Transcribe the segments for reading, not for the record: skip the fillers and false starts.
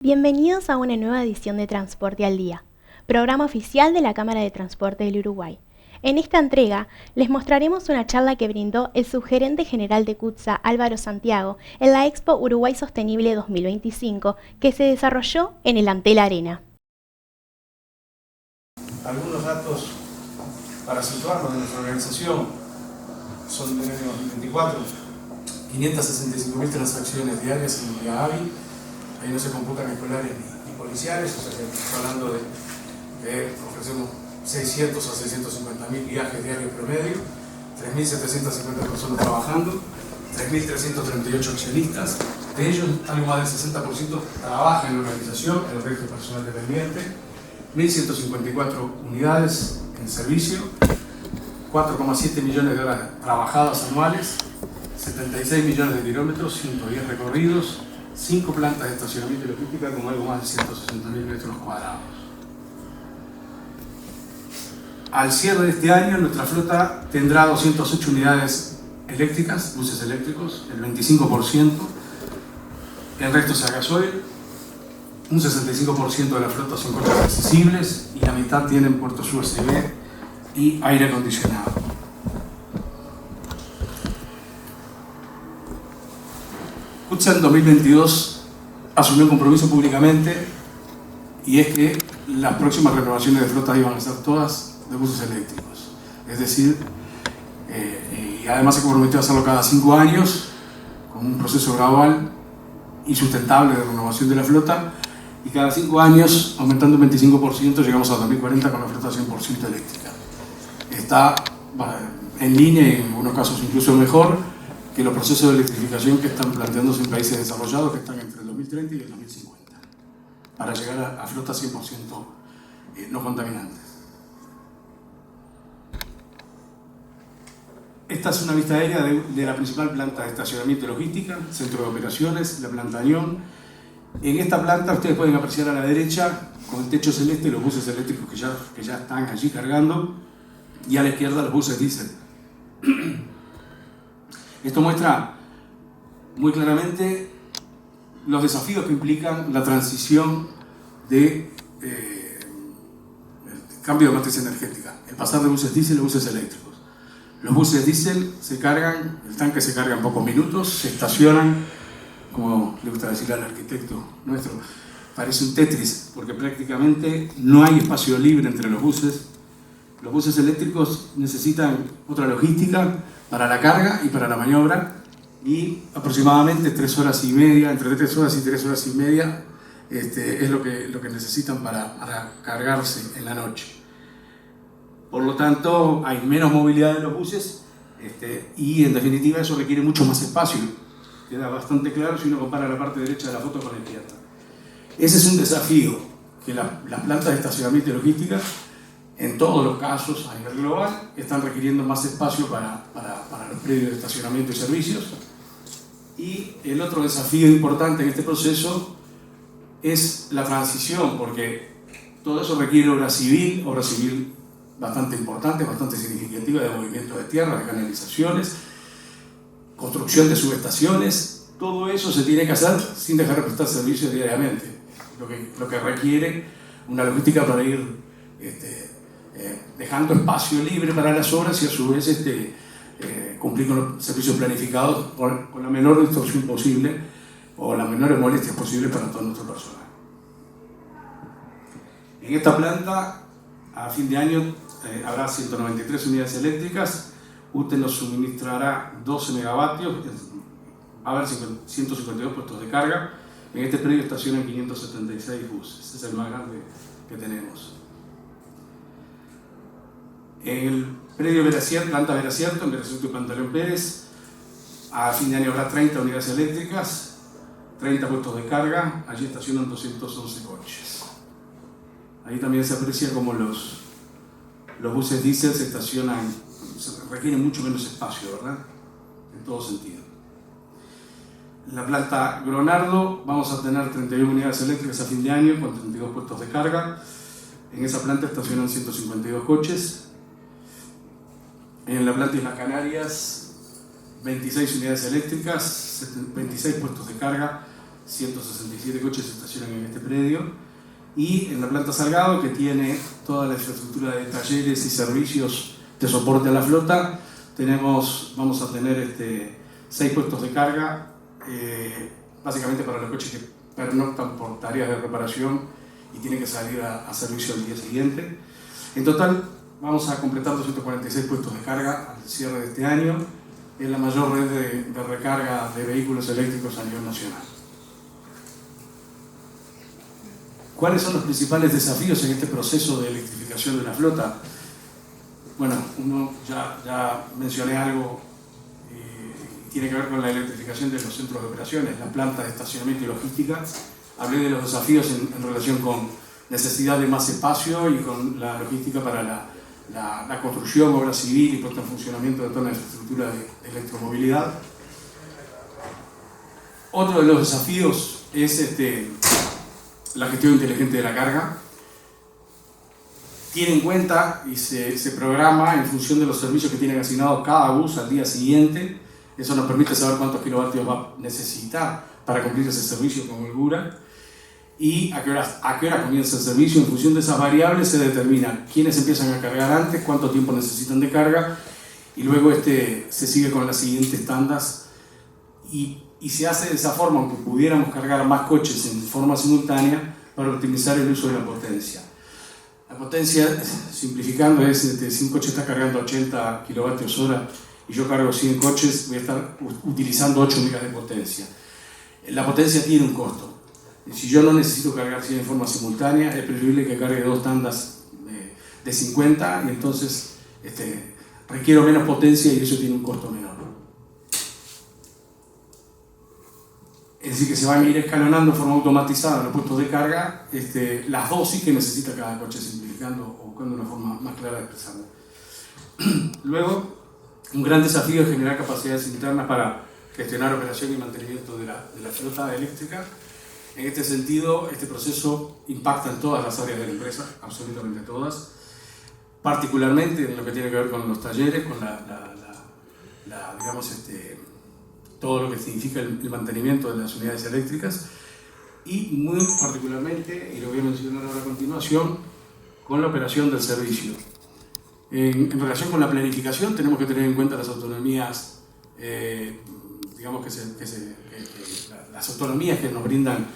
Bienvenidos a una nueva edición de Transporte al Día, programa oficial de la Cámara de Transporte del Uruguay. En esta entrega les mostraremos una charla que brindó el subgerente general de CUTSA, Álvaro Santiago, en la Expo Uruguay Sostenible 2025, que se desarrolló en el Antel Arena. Algunos datos para situarnos de nuestra organización son del año 2024, 565.000 transacciones diarias en unidad hábil. Ahí no se computan escolares ni policiales, o sea que estamos hablando de que ofrecemos 600 a 650.000 viajes diarios promedio, 3.750 personas trabajando, 3.338 accionistas. De ellos, algo más del 60% trabaja en la organización, el resto es personal dependiente. 1.154 unidades en servicio, 4,7 millones de horas trabajadas anuales, 76 millones de kilómetros, 110 recorridos, 5 plantas de estacionamiento y logística con algo más de 160.000 metros cuadrados. Al cierre de este año, nuestra flota tendrá 208 unidades eléctricas, buses eléctricos, el 25%, el resto es a gasoil, un 65% de la flota son coches accesibles y la mitad tienen puertos USB y aire acondicionado. CUTSA en 2022 asumió un compromiso públicamente y es que las próximas renovaciones de flota iban a ser todas de buses eléctricos. Es decir, y además se comprometió a hacerlo cada 5 años con un proceso gradual y sustentable de renovación de la flota, y cada 5 años, aumentando un 25%, llegamos a 2040 con la flota 100% eléctrica. Está en línea y en algunos casos incluso mejor que los procesos de electrificación que están planteándose en países desarrollados, que están entre el 2030 y el 2050, para llegar a flotas 100% no contaminantes. Esta es una vista aérea de la principal planta de estacionamiento y logística, centro de operaciones, la planta Añón. En esta planta ustedes pueden apreciar a la derecha, con el techo celeste, los buses eléctricos que ya están allí cargando, y a la izquierda los buses diésel. Esto muestra muy claramente los desafíos que implican la transición de cambio de matriz energética, el pasar de buses diésel a buses eléctricos. Los buses diésel se cargan, el tanque se carga en pocos minutos, se estacionan, como le gusta decir al arquitecto nuestro, parece un Tetris, porque prácticamente no hay espacio libre entre los buses. Los buses eléctricos necesitan otra logística para la carga y para la maniobra, y aproximadamente 3 horas y media, entre 3 horas y 3 horas y media, es lo que necesitan para cargarse en la noche. Por lo tanto, hay menos movilidad de los buses y en definitiva eso requiere mucho más espacio. Queda bastante claro si uno compara la parte derecha de la foto con la izquierda. Ese es un desafío que las plantas de estacionamiento y logística, en todos los casos a nivel global, están requiriendo más espacio para los predios de estacionamiento y servicios. Y el otro desafío importante en este proceso es la transición, porque todo eso requiere obra civil bastante importante, bastante significativa, de movimiento de tierra, de canalizaciones, construcción de subestaciones. Todo eso se tiene que hacer sin dejar de prestar servicios diariamente, lo que requiere una logística para ir dejando espacio libre para las obras y a su vez cumplir con los servicios planificados con la menor distorsión posible o las menores molestias posibles para todo nuestro personal. En esta planta, a fin de año, habrá 193 unidades eléctricas. UTE nos suministrará 12 megavatios, va a haber 152 puestos de carga. En este predio estacionan 576 buses, ese es el más grande que tenemos. En el predio planta Veracierto, en Veracierto y Pantaleón Pérez, a fin de año habrá 30 unidades eléctricas, 30 puestos de carga, allí estacionan 211 coches. Ahí también se aprecia como los buses diésel requieren mucho menos espacio, ¿verdad? En todo sentido. En la planta Gronardo vamos a tener 31 unidades eléctricas a fin de año con 32 puestos de carga. En esa planta estacionan 152 coches. En la planta Islas Canarias, 26 unidades eléctricas, 26 puestos de carga, 167 coches se estacionan en este predio. Y en la planta Salgado, que tiene toda la infraestructura de talleres y servicios de soporte a la flota, vamos a tener 6 puestos de carga, básicamente para los coches que pernoctan por tareas de reparación y tienen que salir a servicio al día siguiente. En total vamos a completar 246 puestos de carga al cierre de este año. Es la mayor red de recarga de vehículos eléctricos a nivel nacional. ¿Cuáles son los principales desafíos en este proceso de electrificación de la flota? Bueno, ya mencioné algo, tiene que ver con la electrificación de los centros de operaciones, las plantas de estacionamiento y logística. Hablé de los desafíos en relación con necesidad de más espacio y con la logística para la construcción, obra civil y puesta en funcionamiento de toda la infraestructura de electromovilidad. Otro de los desafíos es la gestión inteligente de la carga. Tiene en cuenta y se programa en función de los servicios que tienen asignados cada bus al día siguiente. Eso nos permite saber cuántos kilovatios va a necesitar para cumplir ese servicio con holgura y a qué hora comienza el servicio. En función de esas variables se determina quiénes empiezan a cargar antes, cuánto tiempo necesitan de carga y luego se sigue con las siguientes tandas y se hace de esa forma, aunque pudiéramos cargar más coches en forma simultánea para optimizar el uso de la potencia. La potencia, simplificando, es si un coche está cargando 80 kilovatios hora y yo cargo 100 coches, voy a estar utilizando 8 megas de potencia. La potencia tiene un costo. Si yo no necesito cargar 100 en forma simultánea, es preferible que cargue 2 tandas de 50 y entonces requiero menos potencia y eso tiene un costo menor. Es decir, que se van a ir escalonando de forma automatizada los puestos de carga las dosis que necesita cada coche, simplificando o buscando una forma más clara de expresarlo. Luego, un gran desafío es generar capacidades internas para gestionar operación y mantenimiento de la flota eléctrica. En este sentido, este proceso impacta en todas las áreas de la empresa, absolutamente todas, particularmente en lo que tiene que ver con los talleres, con todo lo que significa el mantenimiento de las unidades eléctricas y muy particularmente, y lo voy a mencionar ahora a continuación, con la operación del servicio. En relación con la planificación tenemos que tener en cuenta las autonomías, las autonomías que nos brindan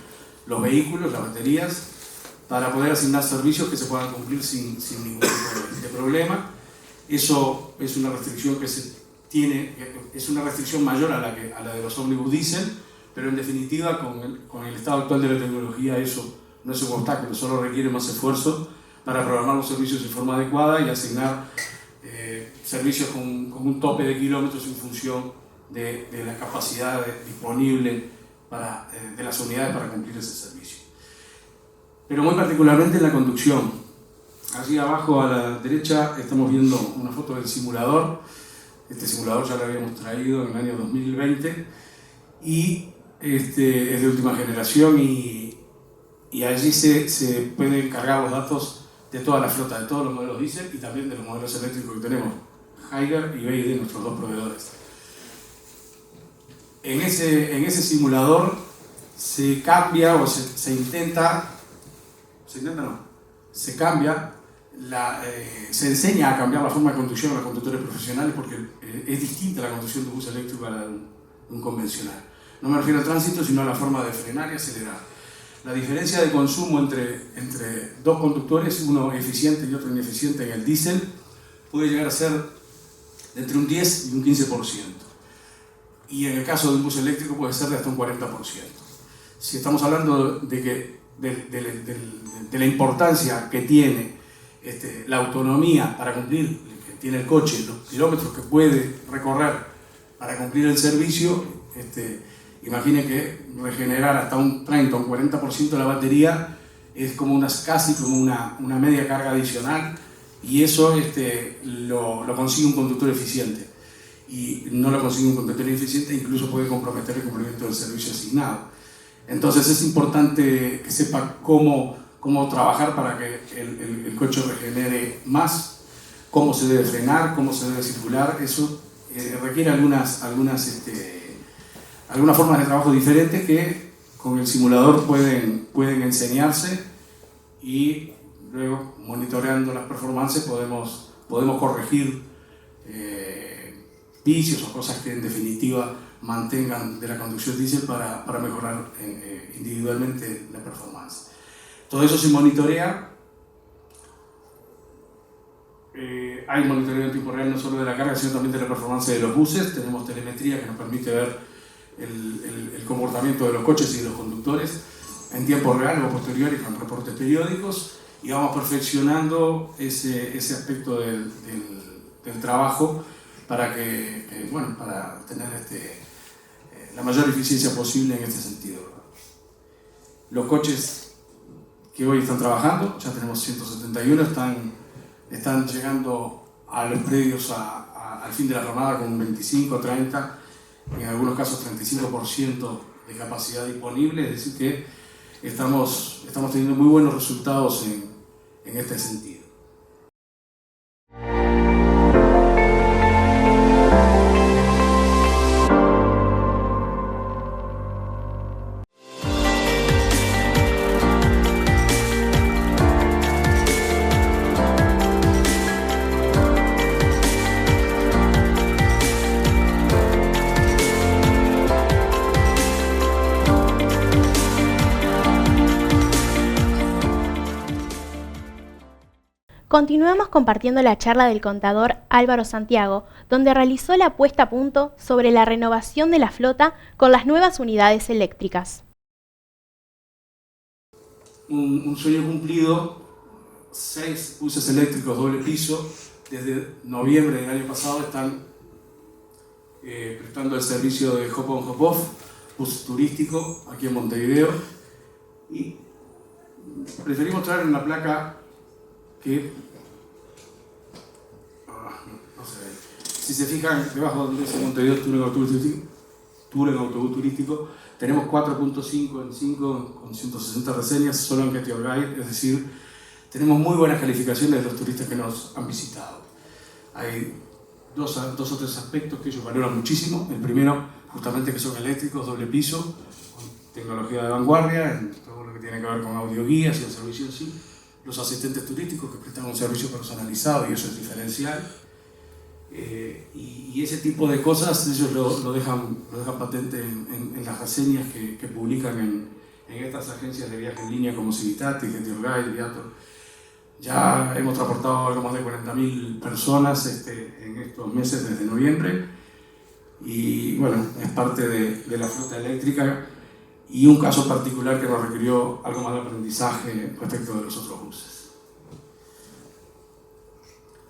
los vehículos, las baterías, para poder asignar servicios que se puedan cumplir sin ningún tipo de problema. Eso es una restricción es una restricción mayor a la de los ómnibus diésel, pero en definitiva con el estado actual de la tecnología eso no es un obstáculo, solo requiere más esfuerzo para programar los servicios de forma adecuada y asignar servicios con un tope de kilómetros en función de la capacidad disponible de las unidades para cumplir ese servicio. Pero muy particularmente en la conducción. Allí abajo a la derecha estamos viendo una foto del simulador. Este simulador ya lo habíamos traído en el año 2020 y es de última generación y allí se pueden cargar los datos de toda la flota, de todos los modelos diésel y también de los modelos eléctricos que tenemos, Haiger y BYD, nuestros dos proveedores. En ese simulador se cambia o se enseña a cambiar la forma de conducción a los conductores profesionales porque es distinta la conducción de un bus eléctrico a la de un convencional. No me refiero al tránsito, sino a la forma de frenar y acelerar. La diferencia de consumo entre dos conductores, uno eficiente y otro ineficiente en el diésel, puede llegar a ser entre un 10 y un 15%. Y en el caso de un bus eléctrico puede ser de hasta un 40%. Si estamos hablando de la importancia que tiene la autonomía para cumplir, que tiene el coche, los kilómetros que puede recorrer para cumplir el servicio, imagine que regenerar hasta un 30 o un 40% de la batería es como casi como una media carga adicional y eso lo consigue un conductor eficiente y no lo consigue un conductor eficiente, incluso puede comprometer el cumplimiento del servicio asignado. Entonces es importante que sepa cómo trabajar para que el coche regenere más, cómo se debe frenar, cómo se debe circular. Eso requiere algunas formas de trabajo diferentes que con el simulador pueden enseñarse y luego, monitoreando las performances, podemos corregir vicios o cosas que en definitiva mantengan de la conducción diésel para mejorar individualmente la performance. Todo eso se monitorea. Hay monitoreo en tiempo real no solo de la carga, sino también de la performance de los buses. Tenemos telemetría que nos permite ver el comportamiento de los coches y de los conductores en tiempo real o posterior y con reportes periódicos, y vamos perfeccionando ese aspecto del trabajo para para tener la mayor eficiencia posible en este sentido. Los coches que hoy están trabajando, ya tenemos 171, están llegando a los predios al fin de la jornada con un 25, 30, en algunos casos 35% de capacidad disponible, es decir que estamos teniendo muy buenos resultados en este sentido. Continuamos compartiendo la charla del contador Álvaro Santiago, donde realizó la puesta a punto sobre la renovación de la flota con las nuevas unidades eléctricas. Un sueño cumplido, 6 buses eléctricos doble piso, desde noviembre del año pasado están prestando el servicio de hop on hop off, bus turístico aquí en Montevideo, y preferimos traer una placa que, no sé, si se fijan debajo donde dice Montevideo Touring Autobús Turístico, tenemos 4.5 en 5 con 160 reseñas solo en Get Your Guide, es decir, tenemos muy buenas calificaciones de los turistas que nos han visitado. Hay dos o tres aspectos que ellos valoran muchísimo. El primero, justamente, que son eléctricos, doble piso, con tecnología de vanguardia, en todo lo que tiene que ver con audioguías y el servicio en sí. Los asistentes turísticos que prestan un servicio personalizado, y eso es diferencial. Y ese tipo de cosas ellos lo dejan patente en las reseñas que publican en estas agencias de viaje en línea como Civitati, Get Your Guide, Viator. Ya hemos transportado algo más de 40.000 personas en estos meses desde noviembre, y bueno, es parte de la flota eléctrica, y un caso particular que nos requirió algo más de aprendizaje respecto de los otros buses.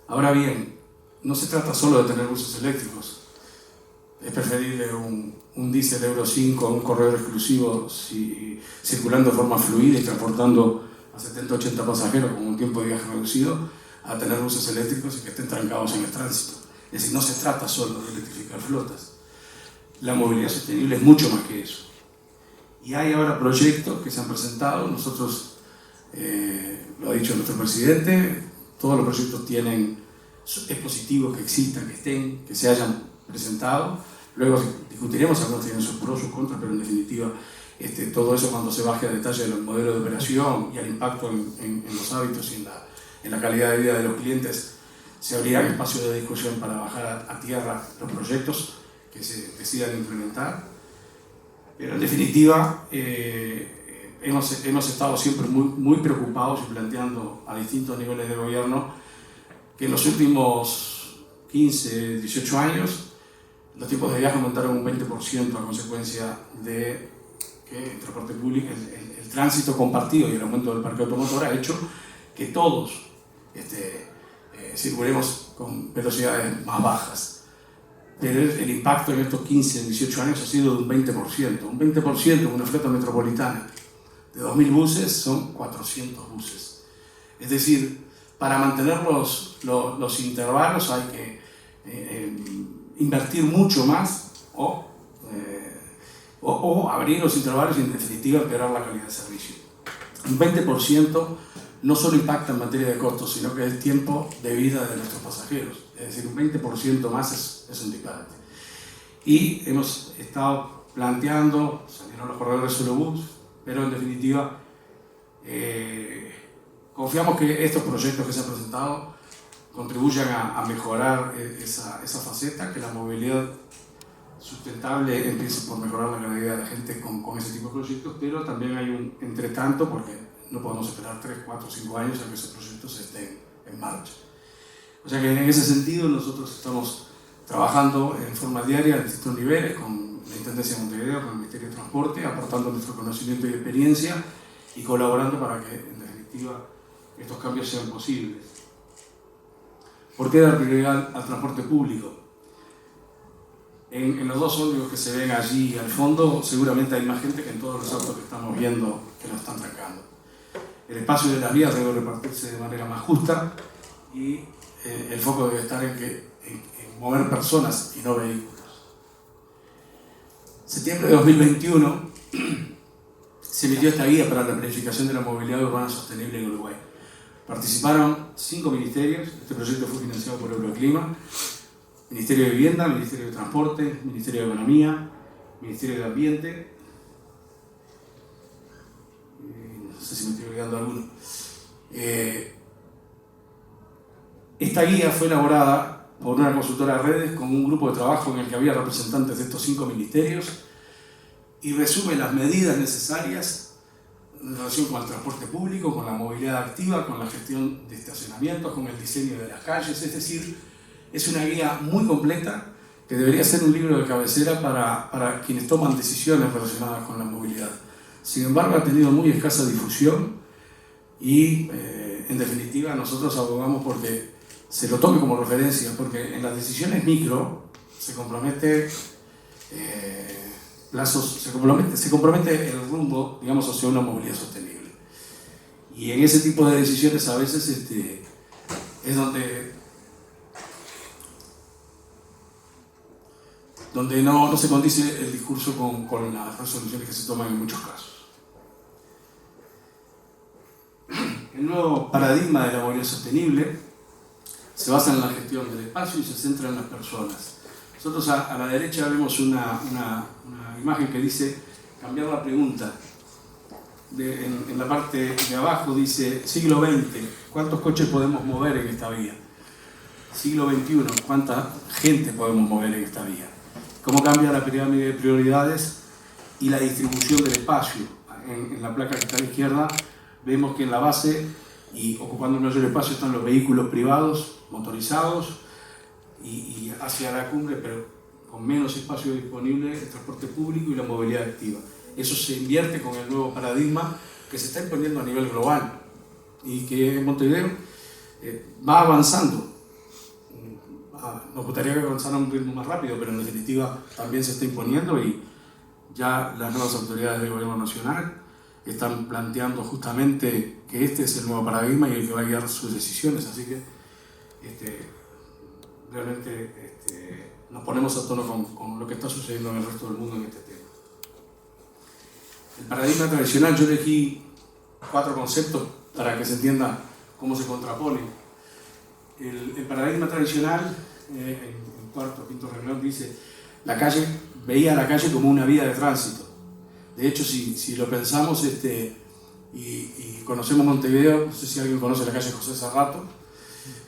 Ahora bien, no se trata solo de tener buses eléctricos. Es preferible un diésel Euro 5 a un corredor exclusivo circulando de forma fluida y transportando a 70-80 pasajeros con un tiempo de viaje reducido, a tener buses eléctricos y que estén trancados en el tránsito. Es decir, no se trata solo de electrificar flotas. La movilidad sostenible es mucho más que eso. Y hay ahora proyectos que se han presentado. Nosotros, lo ha dicho nuestro presidente, todos los proyectos es positivo que existan, que se hayan presentado. Luego discutiremos, algunos tienen sus pros, sus contras, pero en definitiva todo eso, cuando se baje a detalle del modelo de operación y al impacto en los hábitos y en la calidad de vida de los clientes, se abrirán espacios de discusión para bajar a tierra los proyectos que se decidan implementar. Pero en definitiva, hemos estado siempre muy preocupados y planteando a distintos niveles de gobierno que en los últimos 15, 18 años los tiempos de viaje aumentaron un 20% a consecuencia de que el transporte público, el tránsito compartido y el aumento del parque automotor ha hecho que todos circulemos con velocidades más bajas. Pero el impacto en estos 15, 18 años ha sido de un 20%. Un 20% en una flota metropolitana de 2.000 buses son 400 buses. Es decir, para mantener los intervalos hay que invertir mucho más o abrir los intervalos y en definitiva empeorar la calidad de servicio. Un 20% no solo impacta en materia de costos, sino que es el tiempo de vida de nuestros pasajeros. Es decir, un 20% más es un disparate. Y hemos estado planteando, salieron los corredores solo bus, pero en definitiva confiamos que estos proyectos que se han presentado contribuyan a mejorar esa faceta, que la movilidad sustentable empiece por mejorar la calidad de la gente con ese tipo de proyectos, pero también hay un entretanto, porque no podemos esperar 3, 4, 5 años a que esos proyectos estén en marcha. O sea que en ese sentido nosotros estamos trabajando en forma diaria en distintos niveles, con la Intendencia de Montevideo, con el Ministerio de Transporte, aportando nuestro conocimiento y experiencia y colaborando para que, en definitiva, estos cambios sean posibles. ¿Por qué dar prioridad al transporte público? En los dos ómnibus que se ven allí al fondo, seguramente hay más gente que en todos los autos que estamos viendo que nos están trancando. El espacio de las vías debe repartirse de manera más justa y el foco debe estar en mover personas y no vehículos. En septiembre de 2021 se emitió esta guía para la planificación de la movilidad urbana sostenible en Uruguay. Participaron 5 ministerios. Este proyecto fue financiado por Euroclima: Ministerio de Vivienda, Ministerio de Transporte, Ministerio de Economía, Ministerio de Ambiente. No sé si me estoy olvidando alguno. Esta guía fue elaborada por una consultora de redes con un grupo de trabajo en el que había representantes de estos 5 ministerios y resume las medidas necesarias en relación con el transporte público, con la movilidad activa, con la gestión de estacionamientos, con el diseño de las calles. Es decir, es una guía muy completa que debería ser un libro de cabecera para quienes toman decisiones relacionadas con la movilidad. Sin embargo, ha tenido muy escasa difusión y, en definitiva, nosotros abogamos porque se lo tome como referencia, porque en las decisiones micro se compromete se compromete el rumbo, digamos, hacia una movilidad sostenible. Y en ese tipo de decisiones a veces es donde no se condice el discurso con las resoluciones que se toman en muchos casos. El nuevo paradigma de la movilidad sostenible se basa en la gestión del espacio y se centra en las personas. Nosotros a la derecha vemos una imagen que dice cambiar la pregunta. En la parte de abajo dice siglo XX, ¿cuántos coches podemos mover en esta vía? Siglo XXI, ¿cuánta gente podemos mover en esta vía? ¿Cómo cambia la pirámide de prioridades y la distribución del espacio? En la placa que está a la izquierda vemos que en la base y ocupando un mayor espacio están los vehículos privados, motorizados, y hacia la cumbre, pero con menos espacio disponible, el transporte público y la movilidad activa. Eso se invierte con el nuevo paradigma que se está imponiendo a nivel global y que en Montevideo va avanzando. Nos gustaría que avanzara a un ritmo más rápido, pero en definitiva también se está imponiendo y ya las nuevas autoridades del gobierno nacional están planteando justamente que este es el nuevo paradigma y el que va a guiar sus decisiones. Así que realmente nos ponemos a tono con lo que está sucediendo en el resto del mundo en este tema. El paradigma tradicional, yo elegí 4 conceptos para que se entienda cómo se contraponen. El paradigma tradicional, en cuarto o quinto renglón, dice veía la calle como una vía de tránsito. De hecho, si lo pensamos y conocemos Montevideo, no sé si alguien conoce la calle José Sarrato,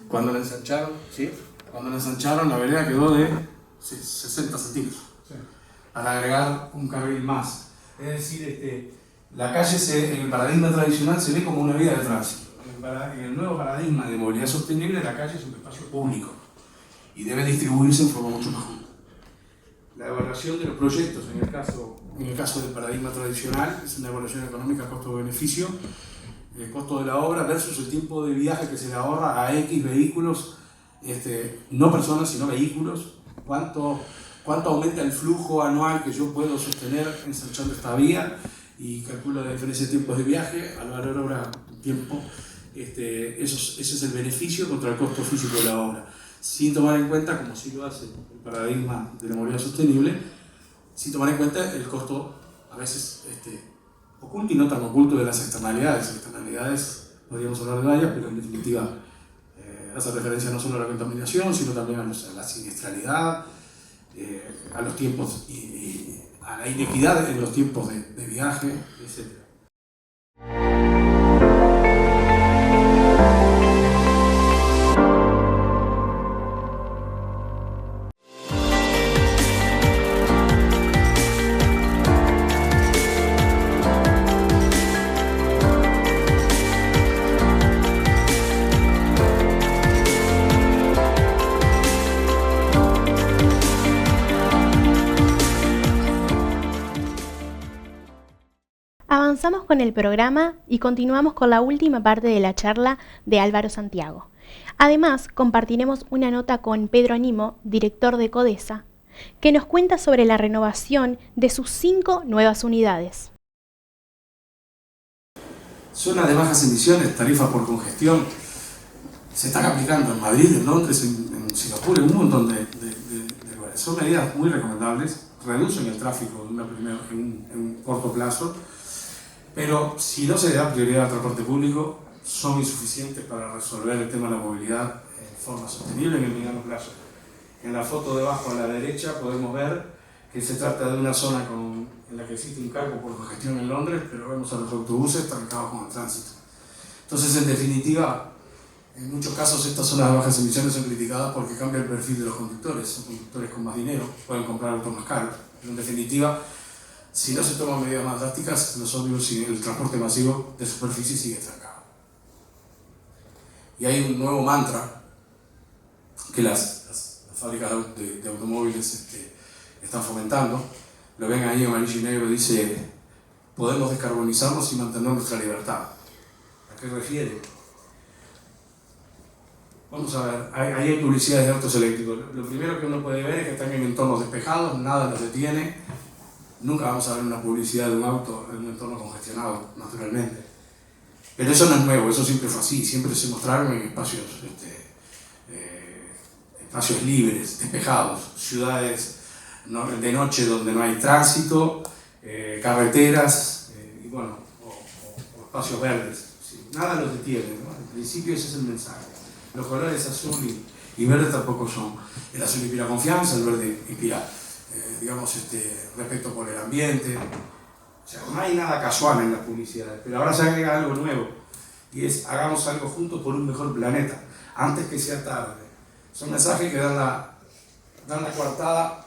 cuando la ensancharon, ¿sí? Cuando la ensancharon, la vereda quedó de 60 centímetros, sí, para agregar un carril más. Es decir, la calle en el paradigma tradicional se ve como una vía de tránsito. En el nuevo paradigma de movilidad sostenible, la calle es un espacio público y debe distribuirse en forma mucho más justa. La evaluación de los proyectos, en el caso del paradigma tradicional, es una evaluación económica costo-beneficio, el costo de la obra versus el tiempo de viaje que se le ahorra a X vehículos, no personas sino vehículos, cuánto aumenta el flujo anual que yo puedo sostener ensanchando esta vía y calculo la diferencia de tiempos de viaje al valor hora tiempo. Ese es el beneficio contra el costo físico de la obra, sin tomar en cuenta, como sí lo hace el paradigma de la movilidad sostenible, sin tomar en cuenta el costo a veces oculto y no tan oculto de las externalidades. Externalidades, podríamos hablar de varias, pero en definitiva hace referencia no solo a la contaminación, sino también a la siniestralidad, a los tiempos a la inequidad en los tiempos de viaje, etc. Avanzamos con el programa y continuamos con la última parte de la charla de Álvaro Santiago. Además, compartiremos una nota con Pedro Animo, director de Codesa, que nos cuenta sobre la renovación de sus 5 nuevas unidades. Zona de bajas emisiones, tarifa por congestión, se están aplicando en Madrid, en Londres, en Singapur, en un montón de lugares. Son medidas muy recomendables, reducen el tráfico en un corto plazo, pero si no se le da prioridad al transporte público, son insuficientes para resolver el tema de la movilidad en forma sostenible en el mediano plazo. En la foto de abajo a la derecha podemos ver que se trata de una zona en la que existe un cargo por congestión en Londres, pero vemos a los autobuses trancados con el tránsito. Entonces, en definitiva, en muchos casos estas zonas de bajas emisiones son criticadas porque cambia el perfil de los conductores. Son conductores con más dinero, pueden comprar autos más caros, pero en definitiva, si no se toman medidas más drásticas, los ómnibus y el transporte masivo de superficie sigue estancado. Y hay un nuevo mantra que las fábricas de automóviles están fomentando. Lo ven ahí en amarillo y negro, dice: podemos descarbonizarnos y mantener nuestra libertad. ¿A qué refiere? Vamos a ver, ahí hay publicidades de autos eléctricos. Lo primero que uno puede ver es que están en entornos despejados, nada los detiene. Nunca vamos a ver una publicidad de un auto en un entorno congestionado, naturalmente. Pero eso no es nuevo, eso siempre fue así, siempre se mostraron en espacios libres, despejados, ciudades de noche donde no hay tránsito, carreteras, y bueno, o espacios verdes. Sí, nada los detiene, ¿no? En principio ese es el mensaje. Los colores azul y verde tampoco son. El azul inspira confianza, el verde inspira respeto por el ambiente. O sea, no hay nada casual en las publicidades, pero ahora se agrega algo nuevo, y es: hagamos algo juntos por un mejor planeta, antes que sea tarde. Son mensajes que dan la coartada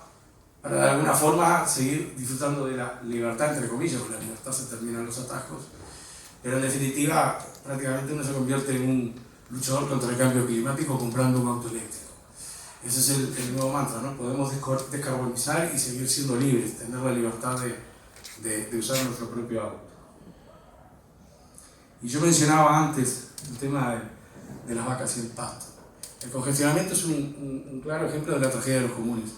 para de alguna forma seguir disfrutando de la libertad, entre comillas, porque la libertad se termina en los atascos, pero en definitiva prácticamente uno se convierte en un luchador contra el cambio climático comprando un auto eléctrico. Ese es el nuevo mantra, ¿no? Podemos descarbonizar y seguir siendo libres, tener la libertad de usar nuestro propio auto. Y yo mencionaba antes el tema de las vacas y el pasto. El congestionamiento es un claro ejemplo de la tragedia de los comunes.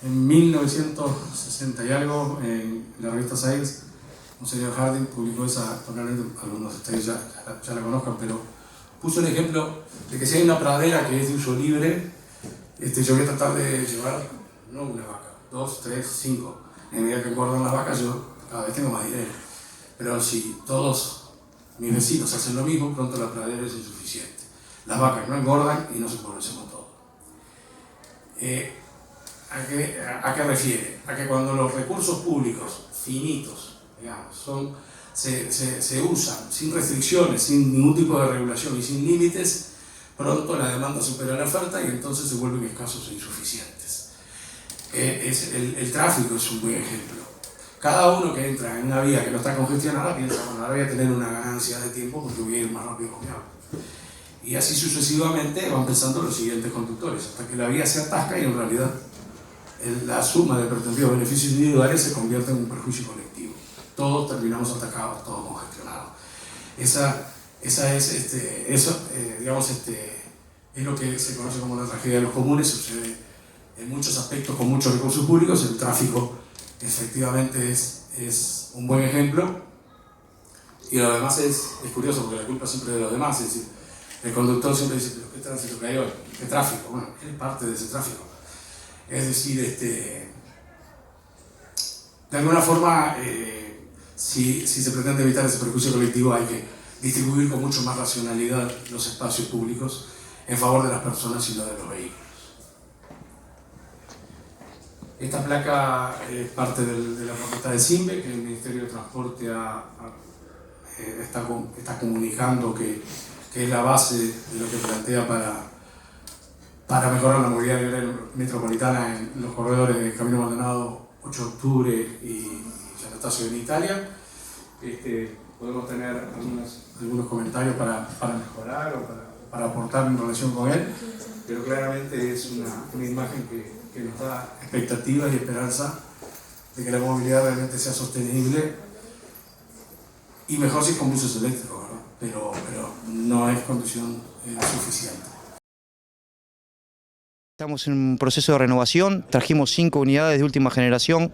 En 1960 y algo, en la revista Science, un señor Harding publicó esa, probablemente algunos de ustedes ya la conozcan, pero puso el ejemplo de que si hay una pradera que es de uso libre, yo voy a tratar de llevar, no una vaca, 2, 3, 5. En medida que engordan las vacas, yo cada vez tengo más dinero. Pero si todos mis vecinos hacen lo mismo, pronto la pradera es insuficiente. Las vacas no engordan y no se pobrecemos todos. ¿A qué refiere? A que cuando los recursos públicos finitos, digamos, se usan sin restricciones, sin ningún tipo de regulación y sin límites, pronto la demanda supera la oferta y entonces se vuelven escasos e insuficientes. El tráfico es un buen ejemplo. Cada uno que entra en una vía que no está congestionada piensa: bueno, ahora voy a tener una ganancia de tiempo porque voy a ir más rápido con mi auto. Y así sucesivamente van pensando los siguientes conductores, hasta que la vía se atasca y en realidad la suma de pretendidos beneficios individuales se convierte en un perjuicio colectivo. Todos terminamos atacados, todos congestionados. Es lo que se conoce como la tragedia de los comunes. Sucede en muchos aspectos con muchos recursos públicos. El tráfico efectivamente es un buen ejemplo, y lo demás es curioso porque la culpa siempre es de los demás. Es decir, el conductor siempre dice: pero ¿qué tránsito que hay hoy? ¿Qué tráfico? Bueno, él es parte de ese tráfico. Es decir, de alguna forma, si se pretende evitar ese perjuicio colectivo, hay que distribuir con mucho más racionalidad los espacios públicos en favor de las personas y no de los vehículos. Esta placa es parte de la propuesta de CIMBE, que el Ministerio de Transporte está comunicando que es la base de lo que plantea para mejorar la movilidad metropolitana en los corredores de Camino Maldonado, 8 de octubre y Anastasio en Italia. Podemos tener algunos comentarios para mejorar o para aportar en relación con él, pero claramente es una imagen que nos da expectativas y esperanza de que la movilidad realmente sea sostenible y mejor si es con buses eléctricos, ¿verdad? Pero no es condición suficiente. Estamos en un proceso de renovación, trajimos 5 unidades de última generación,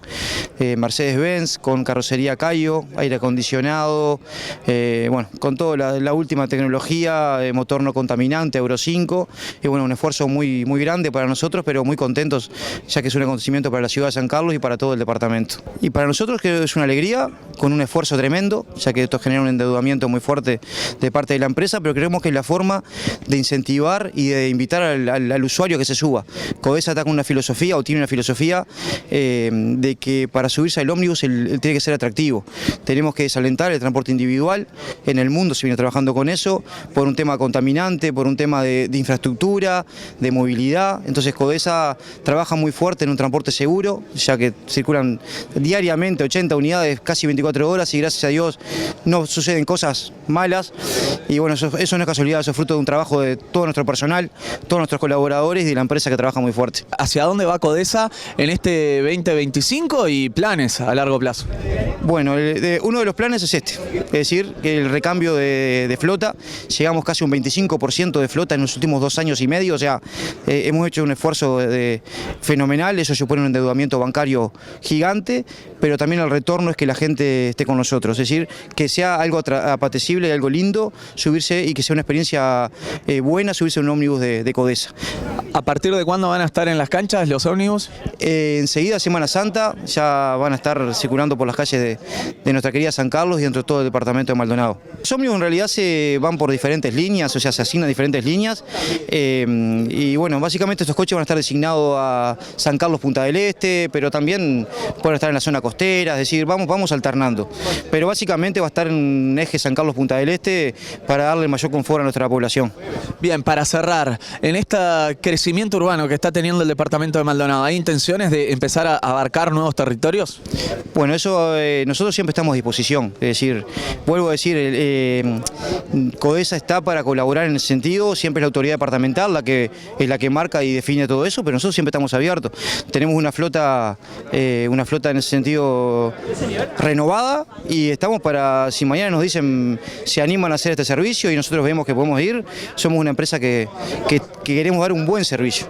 Mercedes-Benz, con carrocería Cayo, aire acondicionado, bueno, con toda la última tecnología, motor no contaminante, Euro 5, y bueno, un esfuerzo muy grande para nosotros, pero muy contentos, ya que es un acontecimiento para la ciudad de San Carlos y para todo el departamento. Y para nosotros que es una alegría, con un esfuerzo tremendo, ya que esto genera un endeudamiento muy fuerte de parte de la empresa, pero creemos que es la forma de incentivar y de invitar al usuario que se suba. Codesa está con una filosofía, o tiene una filosofía, de que para subirse al ómnibus él tiene que ser atractivo. Tenemos que desalentar el transporte individual. En el mundo se viene trabajando con eso, por un tema contaminante, por un tema de infraestructura, de movilidad. Entonces Codesa trabaja muy fuerte en un transporte seguro, ya que circulan diariamente 80 unidades, casi 24 horas, y gracias a Dios no suceden cosas malas. Y bueno, eso no es casualidad, eso es fruto de un trabajo de todo nuestro personal, todos nuestros colaboradores y de la empresa que trabaja muy fuerte. ¿Hacia dónde va Codesa en este 2025 y planes a largo plazo? Bueno, uno de los planes es es decir, que el recambio de flota, llegamos casi un 25% de flota en los últimos 2 años y medio, o sea, hemos hecho un esfuerzo fenomenal, eso supone un endeudamiento bancario gigante, pero también el retorno es que la gente esté con nosotros, es decir, que sea algo apetecible, algo lindo, subirse y que sea una experiencia buena subirse a un ómnibus de Codesa. ¿A partir de cuándo van a estar en las canchas los ómnibus? Enseguida, Semana Santa, ya van a estar circulando por las calles de nuestra querida San Carlos y dentro de todo el departamento de Maldonado. Los ómnibus en realidad se van por diferentes líneas, o sea, se asignan diferentes líneas, y bueno, básicamente estos coches van a estar designados a San Carlos, Punta del Este, pero también pueden estar en la zona costera, es decir, vamos alternando. Pero básicamente va a estar en un eje San Carlos, Punta del Este para darle mayor confort a nuestra población. Bien, para cerrar, en este crecimiento urbano que está teniendo el departamento de Maldonado, ¿hay intenciones de empezar a abarcar nuevos territorios? Bueno, eso nosotros siempre estamos a disposición, es decir, vuelvo a decir, Codesa está para colaborar en ese sentido, siempre es la autoridad departamental es la que marca y define todo eso, pero nosotros siempre estamos abiertos. Tenemos una flota en ese sentido renovada y estamos para, si mañana nos dicen, se animan a hacer este servicio y nosotros vemos que podemos ir, somos una empresa que queremos dar un buen servicio.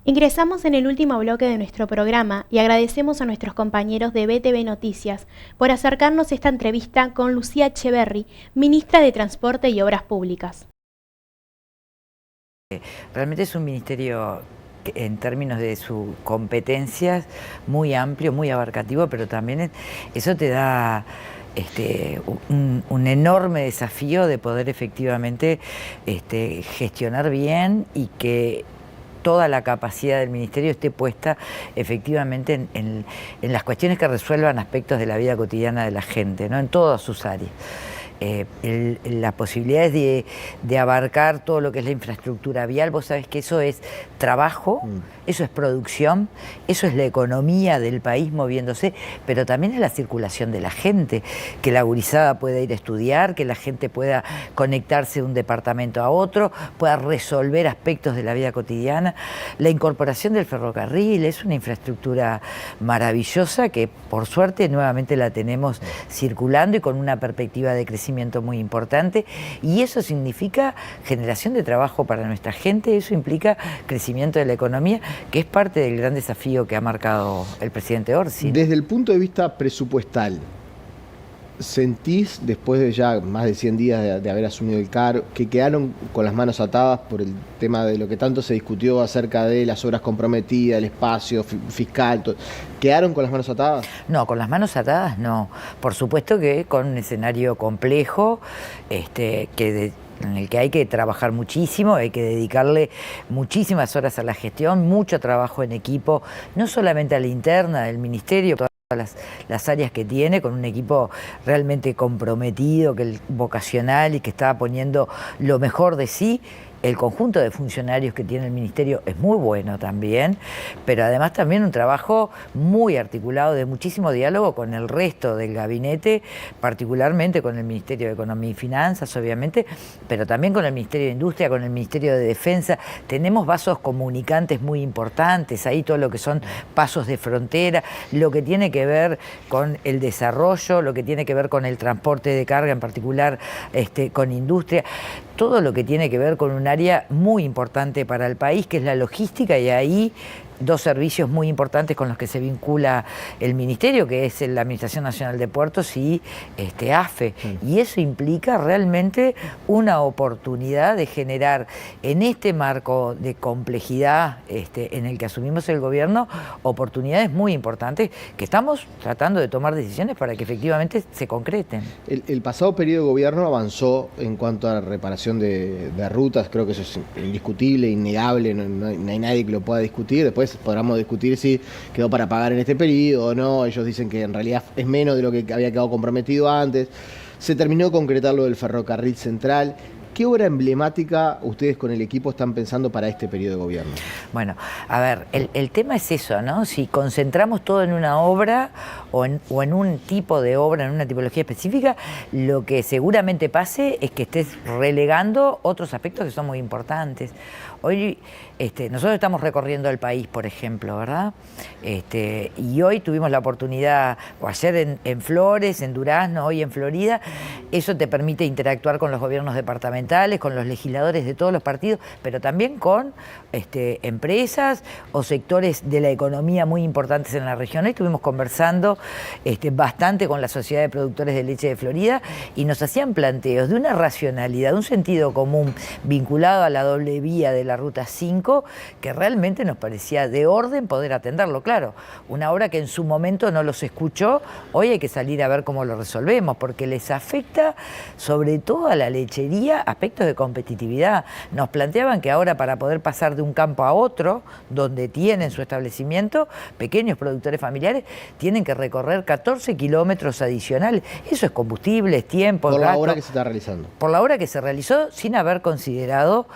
Ingresamos en el último bloque de nuestro programa y agradecemos a nuestros compañeros de BTV Noticias por acercarnos esta entrevista con Lucía Echeverri, ministra de Transporte y Obras Públicas. Realmente es un ministerio que, en términos de sus competencias, muy amplio, muy abarcativo, pero también eso te da un enorme desafío de poder efectivamente gestionar bien y que toda la capacidad del ministerio esté puesta efectivamente en las cuestiones que resuelvan aspectos de la vida cotidiana de la gente, ¿no? En todas sus áreas. Las posibilidades de abarcar todo lo que es la infraestructura vial, vos sabés que eso es trabajo, eso es producción, eso es la economía del país moviéndose, pero también es la circulación de la gente, que la gurizada pueda ir a estudiar, que la gente pueda conectarse de un departamento a otro, pueda resolver aspectos de la vida cotidiana. La incorporación del ferrocarril es una infraestructura maravillosa que por suerte nuevamente la tenemos circulando y con una perspectiva de crecimiento crecimiento muy importante y eso significa generación de trabajo para nuestra gente, eso implica crecimiento de la economía, que es parte del gran desafío que ha marcado el presidente Orsi. Desde el punto de vista presupuestal, ¿sentís, después de ya más de 100 días de haber asumido el cargo, que quedaron con las manos atadas por el tema de lo que tanto se discutió acerca de las obras comprometidas, el espacio fiscal? ¿Quedaron con las manos atadas? No, con las manos atadas no. Por supuesto que con un escenario complejo, en el que hay que trabajar muchísimo, hay que dedicarle muchísimas horas a la gestión, mucho trabajo en equipo, no solamente a la interna del ministerio, las áreas que tiene, con un equipo realmente comprometido, vocacional y que está poniendo lo mejor de sí. El conjunto de funcionarios que tiene el ministerio es muy bueno también, pero además también un trabajo muy articulado, de muchísimo diálogo con el resto del gabinete, particularmente con el Ministerio de Economía y Finanzas, obviamente, pero también con el Ministerio de Industria, con el Ministerio de Defensa. Tenemos vasos comunicantes muy importantes, ahí todo lo que son pasos de frontera, lo que tiene que ver con el desarrollo, lo que tiene que ver con el transporte de carga, en particular con industria, todo lo que tiene que ver con un área muy importante para el país, que es la logística, y ahí dos servicios muy importantes con los que se vincula el Ministerio, que es la Administración Nacional de Puertos y AFE. Y eso implica realmente una oportunidad de generar, en este marco de complejidad en el que asumimos el gobierno, oportunidades muy importantes que estamos tratando de tomar decisiones para que efectivamente se concreten. El pasado periodo de gobierno avanzó en cuanto a la reparación de rutas, creo que eso es indiscutible, innegable, no hay nadie que lo pueda discutir. Después podremos discutir si quedó para pagar en este periodo o no. Ellos dicen que en realidad es menos de lo que había quedado comprometido antes. Se terminó de concretar lo del ferrocarril central. ¿Qué obra emblemática ustedes con el equipo están pensando para este periodo de gobierno? Bueno, a ver, el tema es eso, ¿no? Si concentramos todo en una obra o en un tipo de obra, en una tipología específica, lo que seguramente pase es que estés relegando otros aspectos que son muy importantes. Hoy nosotros estamos recorriendo el país, por ejemplo, ¿verdad? Y hoy tuvimos la oportunidad, o ayer en Flores, en Durazno, hoy en Florida. Eso te permite interactuar con los gobiernos departamentales, con los legisladores de todos los partidos, pero también con empresas o sectores de la economía muy importantes en la región. Hoy estuvimos conversando bastante con la Sociedad de Productores de Leche de Florida y nos hacían planteos de una racionalidad, un sentido común vinculado a la doble vía de la Ruta 5, que realmente nos parecía de orden poder atenderlo. Claro, una obra que en su momento no los escuchó, hoy hay que salir a ver cómo lo resolvemos, porque les afecta sobre todo a la lechería aspectos de competitividad. Nos planteaban que ahora, para poder pasar de un campo a otro, donde tienen su establecimiento, pequeños productores familiares tienen que recorrer 14 kilómetros adicionales. Eso es combustible, es tiempo, por la gasto, obra que se está realizando. Por la obra que se realizó sin haber considerado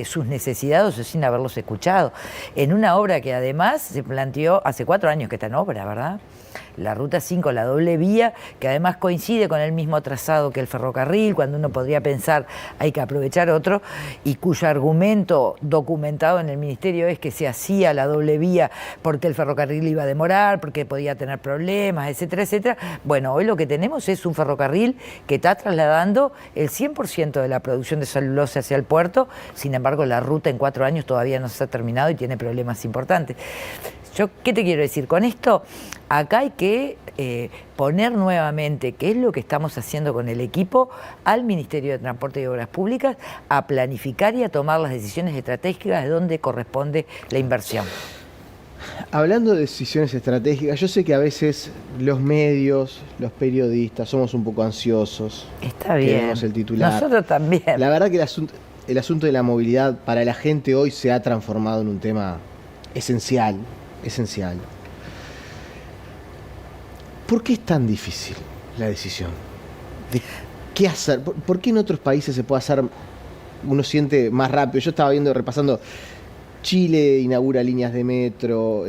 sus necesidades o sin haberlos escuchado. En una obra que además se planteó hace 4 años que está en obra, ¿verdad? La Ruta 5, la doble vía, que además coincide con el mismo trazado que el ferrocarril, cuando uno podría pensar hay que aprovechar otro, y cuyo argumento documentado en el Ministerio es que se hacía la doble vía porque el ferrocarril iba a demorar, porque podía tener problemas, etcétera, etcétera. Bueno, hoy lo que tenemos es un ferrocarril que está trasladando el 100% de la producción de celulosa hacia el puerto. Sin embargo, la ruta en 4 años todavía no se ha terminado y tiene problemas importantes. ¿Qué te quiero decir con esto? Acá hay que poner nuevamente, qué es lo que estamos haciendo con el equipo, al Ministerio de Transporte y Obras Públicas, a planificar y a tomar las decisiones estratégicas de dónde corresponde la inversión. Hablando de decisiones estratégicas, yo sé que a veces los medios, los periodistas, somos un poco ansiosos. Está bien. Queremos el titular. Nosotros también. La verdad que el asunto de la movilidad para la gente hoy se ha transformado en un tema esencial. ¿Por qué es tan difícil la decisión? ¿De qué hacer? ¿Por qué en otros países se puede hacer, uno siente más rápido? Yo estaba repasando, Chile inaugura líneas de metro,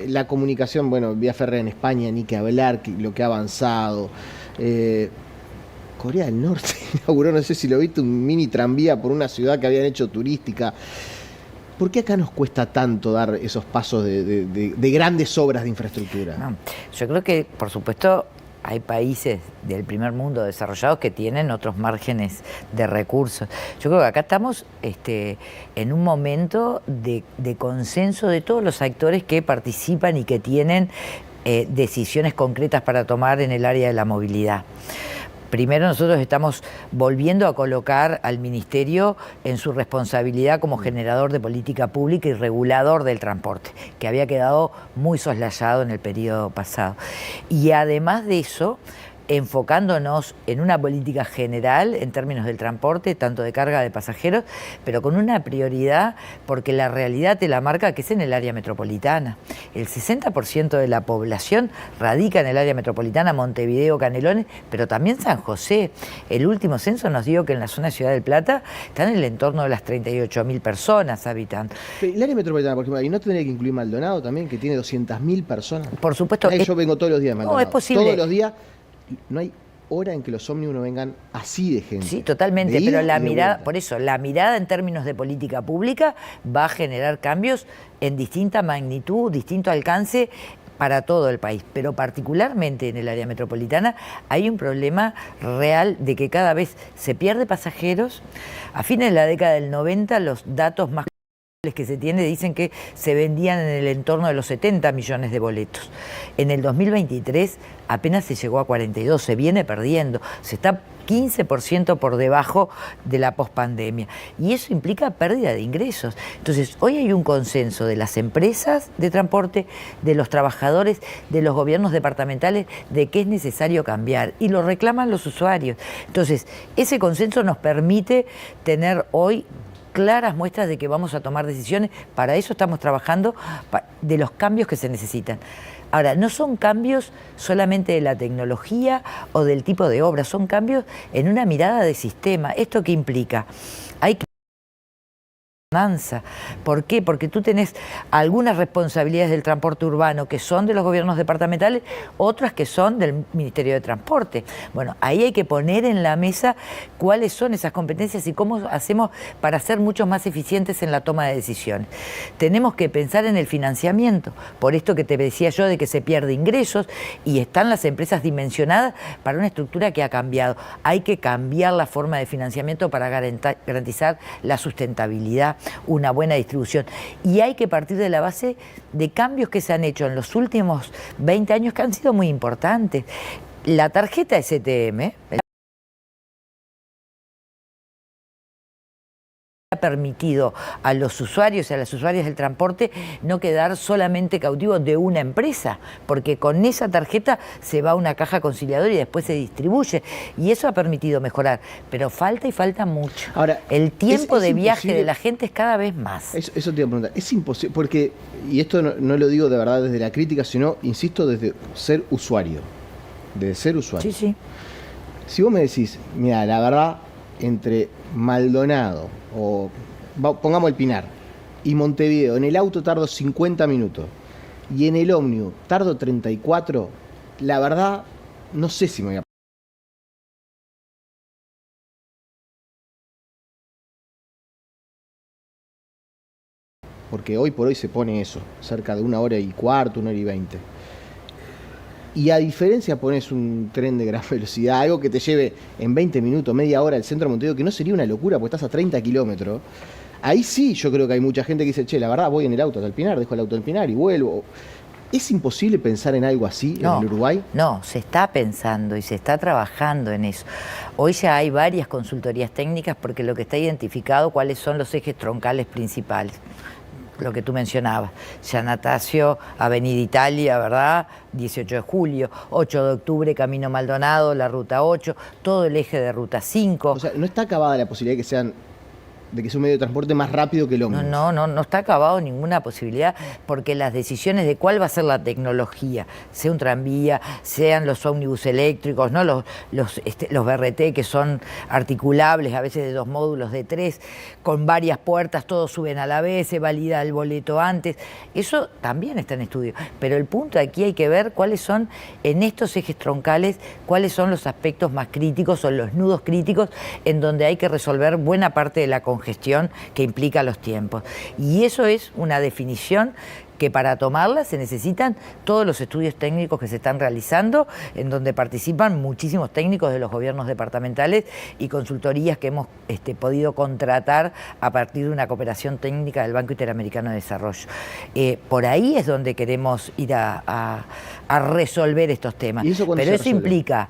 la comunicación, vía férrea en España, ni que hablar, lo que ha avanzado. Corea del Norte inauguró, no sé si lo viste, un mini tranvía por una ciudad que habían hecho turística. ¿Por qué acá nos cuesta tanto dar esos pasos de grandes obras de infraestructura? No, yo creo que, por supuesto, hay países del primer mundo desarrollados que tienen otros márgenes de recursos. Yo creo que acá estamos en un momento de consenso de todos los actores que participan y que tienen decisiones concretas para tomar en el área de la movilidad. Primero, nosotros estamos volviendo a colocar al Ministerio en su responsabilidad como generador de política pública y regulador del transporte, que había quedado muy soslayado en el periodo pasado. Y además de eso, enfocándonos en una política general en términos del transporte, tanto de carga de pasajeros, pero con una prioridad porque la realidad te la marca que es en el área metropolitana. El 60% de la población radica en el área metropolitana, Montevideo, Canelones, pero también San José. El último censo nos dio que en la zona de Ciudad del Plata están en el entorno de las 38.000 personas habitantes. El área metropolitana, por ejemplo, ¿y no tendría que incluir Maldonado también, que tiene 200.000 personas? Por supuesto. Yo vengo todos los días a Maldonado. No, es posible. Todos los días. No hay hora en que los ómnibus no vengan así de gente. Sí, totalmente, pero la mirada, por eso, la mirada en términos de política pública va a generar cambios en distinta magnitud, distinto alcance para todo el país, pero particularmente en el área metropolitana hay un problema real de que cada vez se pierde pasajeros. A fines de la década del 90 los datos más que se tiene dicen que se vendían en el entorno de los 70 millones de boletos. En el 2023 apenas se llegó a 42, se viene perdiendo, se está 15% por debajo de la pospandemia y eso implica pérdida de ingresos. Entonces, hoy hay un consenso de las empresas de transporte, de los trabajadores, de los gobiernos departamentales, de que es necesario cambiar y lo reclaman los usuarios. Entonces, ese consenso nos permite tener hoy claras muestras de que vamos a tomar decisiones. Para eso estamos trabajando, de los cambios que se necesitan. Ahora, no son cambios solamente de la tecnología o del tipo de obra, son cambios en una mirada de sistema. ¿Esto qué implica? Hay que ¿Por qué? Porque tú tenés algunas responsabilidades del transporte urbano que son de los gobiernos departamentales, otras que son del Ministerio de Transporte. Bueno, ahí hay que poner en la mesa cuáles son esas competencias y cómo hacemos para ser mucho más eficientes en la toma de decisiones. Tenemos que pensar en el financiamiento, por esto que te decía yo de que se pierde ingresos y están las empresas dimensionadas para una estructura que ha cambiado. Hay que cambiar la forma de financiamiento para garantizar la sustentabilidad, una buena distribución. Y hay que partir de la base de cambios que se han hecho en los últimos 20 años que han sido muy importantes. La tarjeta STM ha permitido a los usuarios y a las usuarias del transporte no quedar solamente cautivos de una empresa, porque con esa tarjeta se va a una caja conciliadora y después se distribuye, y eso ha permitido mejorar, pero falta y falta mucho. Ahora, el tiempo de viaje de la gente es cada vez más. Eso te iba a preguntar, es imposible, porque, y esto no lo digo de verdad desde la crítica, sino, insisto, desde ser usuario, Sí, sí. Si vos me decís, mira, la verdad, entre Maldonado o pongamos el Pinar y Montevideo, en el auto tardo 50 minutos y en el ómnibus tardo 34, la verdad no sé si me voy a... Porque hoy por hoy se pone eso, cerca de 1 hora y cuarto, 1 hora y 20. Y a diferencia pones un tren de gran velocidad, algo que te lleve en 20 minutos, media hora al centro de Montevideo, que no sería una locura porque estás a 30 kilómetros. Ahí sí yo creo que hay mucha gente que dice, che, la verdad voy en el auto hasta el Pinar, dejo el auto en el Pinar y vuelvo. ¿Es imposible pensar en algo así en el Uruguay? No, se está pensando y se está trabajando en eso. Hoy ya hay varias consultorías técnicas porque lo que está identificado cuáles son los ejes troncales principales. Lo que tú mencionabas, Giannatasio, Avenida Italia, ¿verdad? 18 de julio, 8 de octubre, Camino Maldonado, la Ruta 8, todo el eje de Ruta 5. O sea, no está acabada la posibilidad de que sea un medio de transporte más rápido que el ómnibus. No está acabado ninguna posibilidad, porque las decisiones de cuál va a ser la tecnología, sea un tranvía, sean los ómnibus eléctricos, ¿no? los BRT que son articulables, a veces de 2 módulos, de 3, con varias puertas, todos suben a la vez, se valida el boleto antes, eso también está en estudio. Pero el punto aquí hay que ver cuáles son, en estos ejes troncales, cuáles son los aspectos más críticos o los nudos críticos en donde hay que resolver buena parte de la congestión congestión que implica los tiempos. Y eso es una definición que para tomarla se necesitan todos los estudios técnicos que se están realizando, en donde participan muchísimos técnicos de los gobiernos departamentales y consultorías que hemos podido contratar a partir de una cooperación técnica del Banco Interamericano de Desarrollo. Por ahí es donde queremos ir a resolver estos temas. Pero eso implica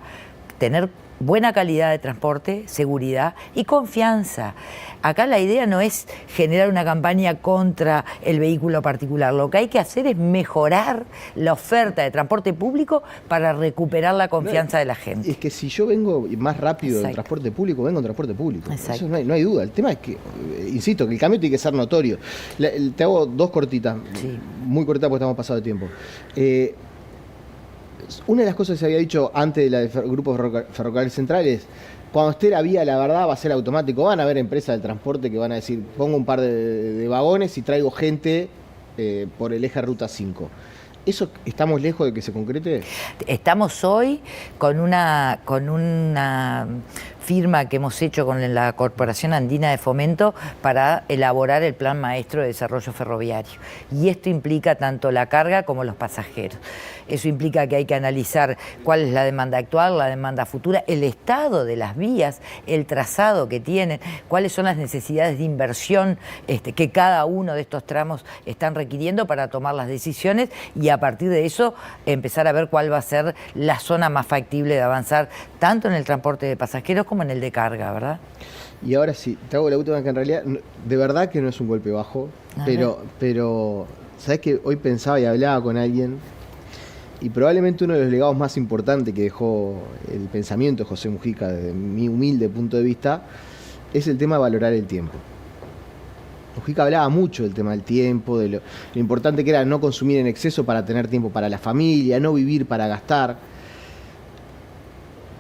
tener buena calidad de transporte, seguridad y confianza. Acá la idea no es generar una campaña contra el vehículo particular. Lo que hay que hacer es mejorar la oferta de transporte público para recuperar la confianza de la gente. Es que si yo vengo más rápido en transporte público, vengo en transporte público. Eso no hay duda. El tema es que, insisto, que el cambio tiene que ser notorio. Te hago dos cortitas, muy cortitas porque estamos pasados de tiempo. Una de las cosas que se había dicho antes de la del Grupo Ferrocarril Central es: cuando esté la vía, la verdad, va a ser automático. Van a haber empresas del transporte que van a decir: pongo un par de vagones y traigo gente por el eje Ruta 5. ¿Eso estamos lejos de que se concrete? Estamos hoy con una firma que hemos hecho con la Corporación Andina de Fomento para elaborar el Plan Maestro de Desarrollo Ferroviario. Y esto implica tanto la carga como los pasajeros. Eso implica que hay que analizar cuál es la demanda actual, la demanda futura, el estado de las vías, el trazado que tienen, cuáles son las necesidades de inversión que cada uno de estos tramos están requiriendo para tomar las decisiones, y a partir de eso empezar a ver cuál va a ser la zona más factible de avanzar, tanto en el transporte de pasajeros como en el de carga, ¿verdad? Y ahora sí, te hago la última, que en realidad, de verdad que no es un golpe bajo, pero ¿sabes qué? Hoy pensaba y hablaba con alguien, y probablemente uno de los legados más importantes que dejó el pensamiento de José Mujica, desde mi humilde punto de vista, es el tema de valorar el tiempo. Mujica hablaba mucho del tema del tiempo, de lo importante que era no consumir en exceso para tener tiempo para la familia, no vivir para gastar.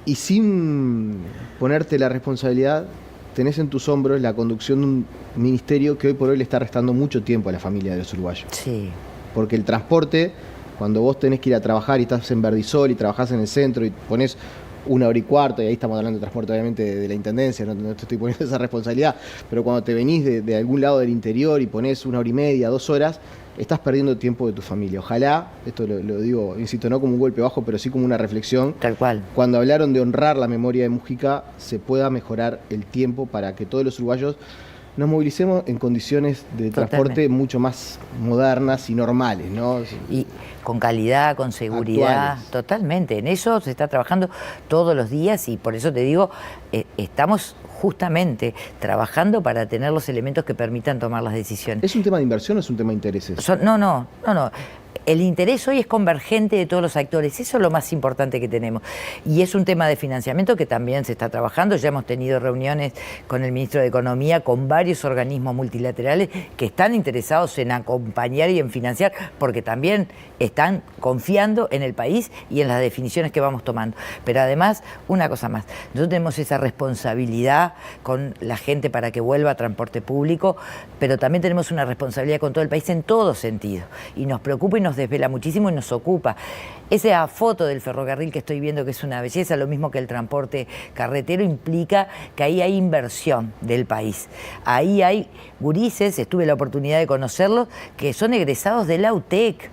Y sin ponerte la responsabilidad, tenés en tus hombros la conducción de un ministerio que hoy por hoy le está restando mucho tiempo a la familia de los uruguayos. Sí. Porque el transporte, cuando vos tenés que ir a trabajar y estás en Verdisol y trabajás en el centro y ponés 1 hora y cuarto, y ahí estamos hablando de transporte obviamente de la Intendencia, no te estoy poniendo esa responsabilidad, pero cuando te venís de algún lado del interior y ponés 1 hora y media, 2 horas, estás perdiendo tiempo de tu familia. Ojalá, esto lo digo, insisto, no como un golpe bajo, pero sí como una reflexión. Tal cual. Cuando hablaron de honrar la memoria de Mujica, se pueda mejorar el tiempo para que todos los uruguayos nos movilicemos en condiciones de transporte mucho más modernas y normales, ¿no? Y con calidad, con seguridad, actuales. Totalmente. En eso se está trabajando todos los días, y por eso te digo, estamos justamente trabajando para tener los elementos que permitan tomar las decisiones. ¿Es un tema de inversión o es un tema de intereses? No. El interés hoy es convergente de todos los actores, eso es lo más importante que tenemos. Y es un tema de financiamiento que también se está trabajando. Ya hemos tenido reuniones con el ministro de Economía, con varios organismos multilaterales que están interesados en acompañar y en financiar, porque también están confiando en el país y en las definiciones que vamos tomando. Pero además, una cosa más, nosotros tenemos esa responsabilidad con la gente para que vuelva a transporte público, pero también tenemos una responsabilidad con todo el país en todo sentido. Y nos preocupa y nos desvela muchísimo y nos ocupa. Esa foto del ferrocarril que estoy viendo, que es una belleza, lo mismo que el transporte carretero, implica que ahí hay inversión del país. Ahí hay gurises, tuve la oportunidad de conocerlos, que son egresados de la UTEC.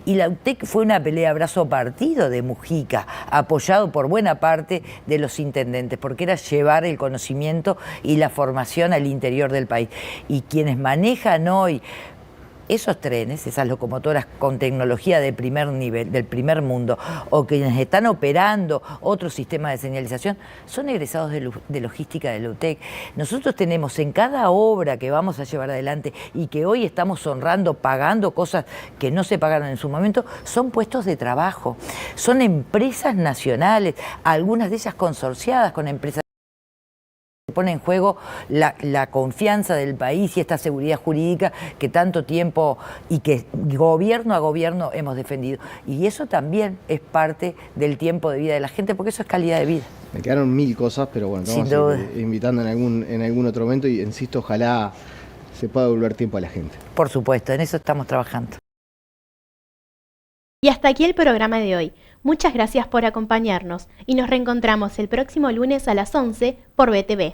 Y la UTEC fue una pelea a brazo partido de Mujica, apoyado por buena parte de los intendentes, porque era llevar el conocimiento y la formación al interior del país. Y quienes manejan hoy esos trenes, esas locomotoras con tecnología de primer nivel, del primer mundo, o quienes están operando otro sistema de señalización, son egresados de logística de la UTEC. Nosotros tenemos en cada obra que vamos a llevar adelante y que hoy estamos honrando, pagando cosas que no se pagaron en su momento, son puestos de trabajo, son empresas nacionales, algunas de ellas consorciadas con empresas. Pone en juego la confianza del país y esta seguridad jurídica que tanto tiempo y que gobierno a gobierno hemos defendido. Y eso también es parte del tiempo de vida de la gente, porque eso es calidad de vida. Me quedaron 1000 cosas, pero bueno, vamos a ir invitando en algún otro momento, y insisto, ojalá se pueda devolver tiempo a la gente. Por supuesto, en eso estamos trabajando. Y hasta aquí el programa de hoy. Muchas gracias por acompañarnos y nos reencontramos el próximo lunes a las 11 por BTV.